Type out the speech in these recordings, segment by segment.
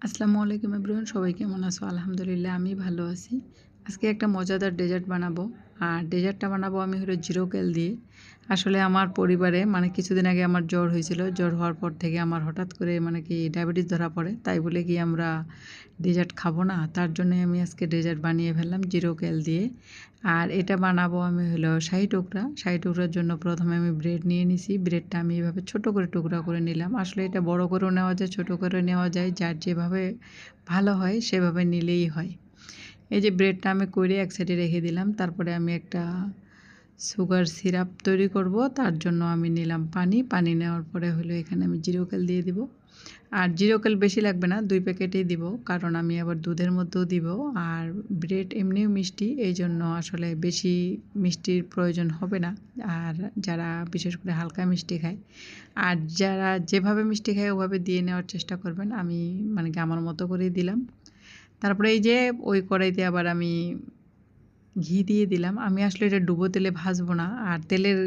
আসসালামু আলাইকুম এভরিওয়ান, সবাই কেমন আছো? আলহামদুলিল্লাহ আমি ভালো আছি। আজকে একটা মজাদার ডেজার্ট বানাবো। আর ডেজার্টটা বানাবো আমি হলো জিরো ক্যাল দিয়ে। আসলে আমার পরিবারে কিছুদিন আগে আমার জ্বর হয়েছিল। জ্বর হওয়ার পর থেকে আমার হঠাৎ করে ডায়াবেটিস ধরা পড়ে। তাই বলে কি আমরা ডেজার্ট খাবো না? তার জন্যই আমি আজকে ডেজার্ট বানিয়ে ফেললাম জিরো ক্যাল দিয়ে। আর এটা বানাবো আমি হলো শাহি টুকরা। শাহি টুকরার জন্য প্রথমে আমি ব্রেড নিয়ে নিছি। ব্রেডটা আমি এভাবে ছোট করে টুকরা করে নিলাম। আসলে এটা বড় করেও নেওয়া যায়, ছোট করেও নেওয়া যায়। যার যেভাবে ভালো হয় সেভাবে নিলেই হয়। এই যে ব্রেডটা আমি করে এক সাইডে রেখে দিলাম। তারপরে আমি একটা সুগার সিরাপ তৈরি করব। তার জন্য আমি নিলাম পানি। পানি নেওয়ার পরে হলো এখানে আমি জিরো ক্যাল দিয়ে দিব। আর জিরো ক্যাল বেশি লাগবে না, 2 প্যাকেটেই দিব। কারণ আমি আবার দুধের মধ্যেও দিব। আর ব্রেড এমনিও মিষ্টি, এইজন্য আসলে বেশি মিষ্টির প্রয়োজন হবে না। আর যারা বিশেষ করে হালকা মিষ্টি খায়, আর যারা যেভাবে মিষ্টি খায় ওভাবে দিয়ে নেওয়ার চেষ্টা করবেন। আমি আমার মতো করেই দিলাম। তারপরে এই যে ওই কড়াইতে আবার আমি ঘি দিয়ে দিলাম। আমি আসলে এটা ডুবো তেলে ভাজবো না। আর তেলের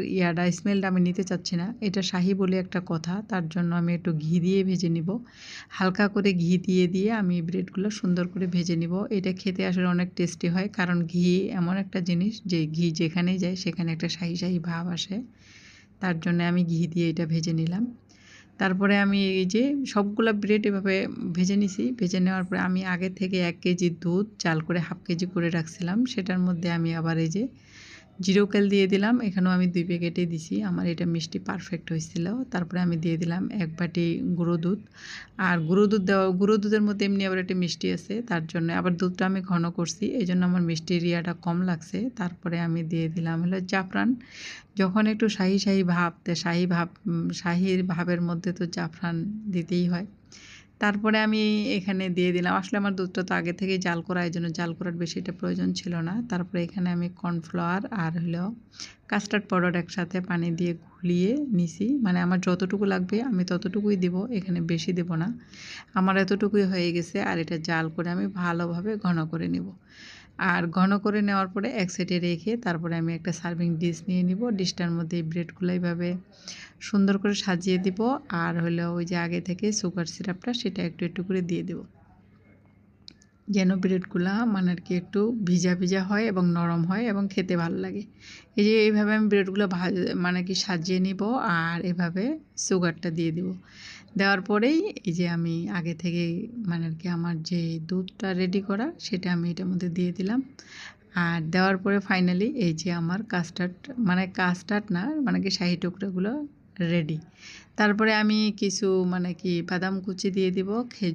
স্মেলটা আমি নিতে চাচ্ছি না। এটা শাহি বলে একটা কথা। তার জন্য আমি একটু ঘি দিয়ে ভেজে নিব। হালকা করে ঘি দিয়ে আমি ব্রেডগুলো সুন্দর করে ভেজে নিব। এটা খেতে আসলে অনেক টেস্টি হয়। কারণ ঘি এমন একটা জিনিস যে ঘি যেখানেই যায় সেখানে একটা শাহি ভাব আসে। তার জন্য আমি ঘি দিয়ে এটা ভেজে নিলাম। তারপরে আমি এই যে সবগুলা ব্রেড এভাবে ভেজে নিছি। ভেজে নেওয়ার পরে আমি আগে থেকে 1 কেজি দুধ জাল করে হাফ কেজি করে রাখছিলাম। সেটার মধ্যে আমি আবার এই যে জিরো ক্যাল দিয়ে দিলাম। এখানেও আমি 2 প্যাকেটই দিছি। আমার এটা মিষ্টি পারফেক্ট হয়েছিল। তারপরে আমি দিয়ে দিলাম 1 বাটি গুঁড়ো দুধ। আর গুঁড়ো দুধের মধ্যে এমনি আবার একটা মিষ্টি আছে। তার জন্য আবার দুধটা আমি ঘন করছি। এজন্য আমার মিষ্টির ইয়াটা কম লাগছে। তারপরে আমি দিয়ে দিলাম হলো জাফরান। যখন একটু শাহির ভাবের মধ্যে তো জাফরান দিতেই হয়। তারপরে আমি এখানে দিয়ে দিলাম, আসলে আমার দুধটা তো আগে থেকেই জাল করা, এজন্য জাল করার বেশি এটা প্রয়োজন ছিল না। তারপরে এখানে আমি কর্নফ্লাওয়ার আর হলো কাস্টার্ড পাউডার একসাথে পানি দিয়ে ঘুলিয়ে নিছি। আমার যতটুকু লাগবে আমি ততটুকুই দিব, এখানে বেশি দেব না। আমার এতটুকুই হয়ে গেছে। আর এটা জাল করে আমি ভালোভাবে ঘন করে নেব। আর ঘন করে নেওয়ার পরে এক সাইডে রেখে তারপরে আমি একটা সার্ভিং ডিশ নিয়ে নিব। ডিশটার মধ্যে এই ব্রেডগুলো এইভাবে সুন্দর করে সাজিয়ে দিব। আর হলো ওই যে আগে থেকে সুগার সিরাপটা সেটা একটু করে দিয়ে দেব, যেন ব্রেডগুলা আর কি একটু ভিজা হয় এবং নরম হয় এবং খেতে ভালো লাগে। এই যে এইভাবে আমি ব্রেডগুলো সাজিয়ে নিব। আর এভাবে সুগারটা দিয়ে দিব। দেওয়ার পরেই এই যে আমি আগে থেকেই আর কি আমার যে দুধটা রেডি করা সেটা আমি এটার মধ্যে দিয়ে দিলাম। আর দেওয়ার পরে ফাইনালি এই যে আমার কাস্টার্ড না শাহি টুকরাগুলো রেডি। তারপরে আমি কিছু বাদাম কুচি দিয়ে দিব,